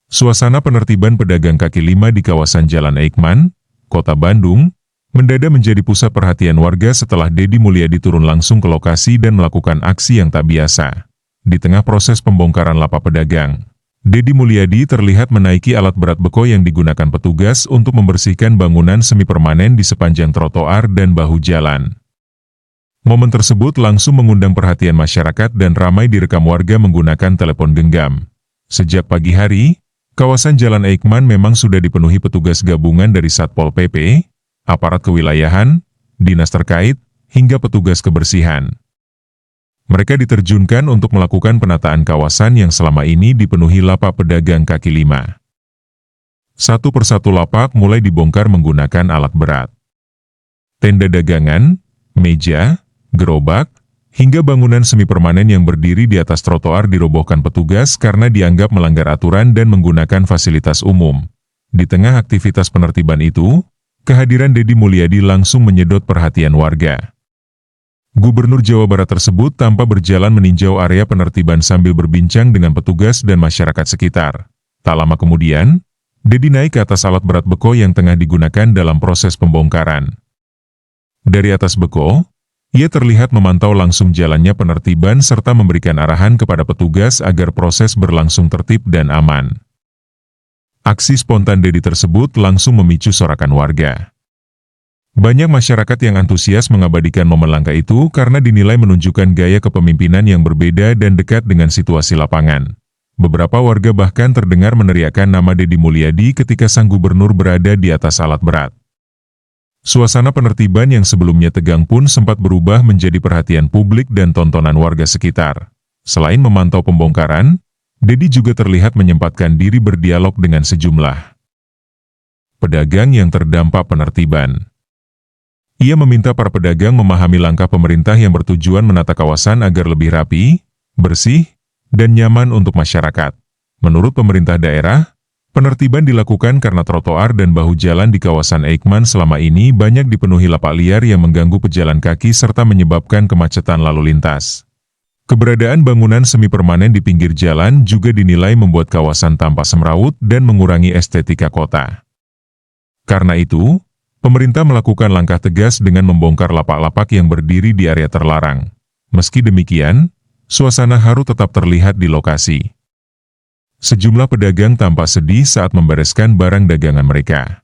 Suasana penertiban pedagang kaki lima di kawasan Jalan Eijkman, Kota Bandung, mendadak menjadi pusat perhatian warga setelah Deddy Mulyadi turun langsung ke lokasi dan melakukan aksi yang tak biasa. Di tengah proses pembongkaran lapak pedagang, Deddy Mulyadi terlihat menaiki alat berat beko yang digunakan petugas untuk membersihkan bangunan semi permanen di sepanjang trotoar dan bahu jalan. Momen tersebut langsung mengundang perhatian masyarakat dan ramai direkam warga menggunakan telepon genggam. Sejak pagi hari, kawasan Jalan Eijkman memang sudah dipenuhi petugas gabungan dari Satpol PP, aparat kewilayahan, dinas terkait, hingga petugas kebersihan. Mereka diterjunkan untuk melakukan penataan kawasan yang selama ini dipenuhi lapak pedagang kaki lima. Satu persatu lapak mulai dibongkar menggunakan alat berat. Tenda dagangan, meja, gerobak, hingga bangunan semi permanen yang berdiri di atas trotoar dirobohkan petugas karena dianggap melanggar aturan dan menggunakan fasilitas umum. Di tengah aktivitas penertiban itu, kehadiran Deddy Mulyadi langsung menyedot perhatian warga. Gubernur Jawa Barat tersebut tampak berjalan meninjau area penertiban sambil berbincang dengan petugas dan masyarakat sekitar. Tak lama kemudian, Deddy naik ke atas alat berat beko yang tengah digunakan dalam proses pembongkaran. Dari atas beko, ia terlihat memantau langsung jalannya penertiban serta memberikan arahan kepada petugas agar proses berlangsung tertib dan aman. Aksi spontan Deddy tersebut langsung memicu sorakan warga. Banyak masyarakat yang antusias mengabadikan momen langka itu karena dinilai menunjukkan gaya kepemimpinan yang berbeda dan dekat dengan situasi lapangan. Beberapa warga bahkan terdengar meneriakkan nama Deddy Mulyadi ketika sang gubernur berada di atas alat berat. Suasana penertiban yang sebelumnya tegang pun sempat berubah menjadi perhatian publik dan tontonan warga sekitar. Selain memantau pembongkaran, Deddy juga terlihat menyempatkan diri berdialog dengan sejumlah pedagang yang terdampak penertiban. Ia meminta para pedagang memahami langkah pemerintah yang bertujuan menata kawasan agar lebih rapi, bersih, dan nyaman untuk masyarakat. Menurut pemerintah daerah, penertiban dilakukan karena trotoar dan bahu jalan di kawasan Eijkman selama ini banyak dipenuhi lapak liar yang mengganggu pejalan kaki serta menyebabkan kemacetan lalu lintas. Keberadaan bangunan semi permanen di pinggir jalan juga dinilai membuat kawasan tampak semrawut dan mengurangi estetika kota. Karena itu, pemerintah melakukan langkah tegas dengan membongkar lapak-lapak yang berdiri di area terlarang. Meski demikian, suasana haru tetap terlihat di lokasi. Sejumlah pedagang tampak sedih saat membereskan barang dagangan mereka.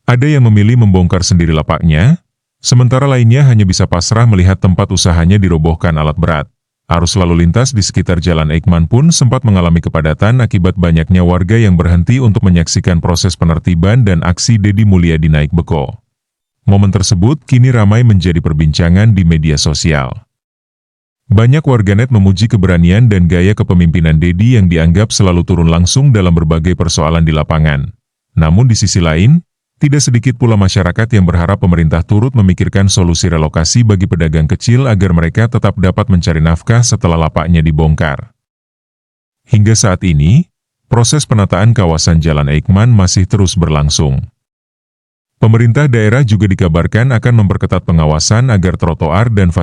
Ada yang memilih membongkar sendiri lapaknya, sementara lainnya hanya bisa pasrah melihat tempat usahanya dirobohkan alat berat. Arus lalu lintas di sekitar Jalan Eijkman pun sempat mengalami kepadatan akibat banyaknya warga yang berhenti untuk menyaksikan proses penertiban dan aksi Deddy Mulyadi naik beko. Momen tersebut kini ramai menjadi perbincangan di media sosial. Banyak warganet memuji keberanian dan gaya kepemimpinan Deddy yang dianggap selalu turun langsung dalam berbagai persoalan di lapangan. Namun di sisi lain, tidak sedikit pula masyarakat yang berharap pemerintah turut memikirkan solusi relokasi bagi pedagang kecil agar mereka tetap dapat mencari nafkah setelah lapaknya dibongkar. Hingga saat ini, proses penataan kawasan Jalan Eijkman masih terus berlangsung. Pemerintah daerah juga dikabarkan akan memperketat pengawasan agar trotoar dan fasilitas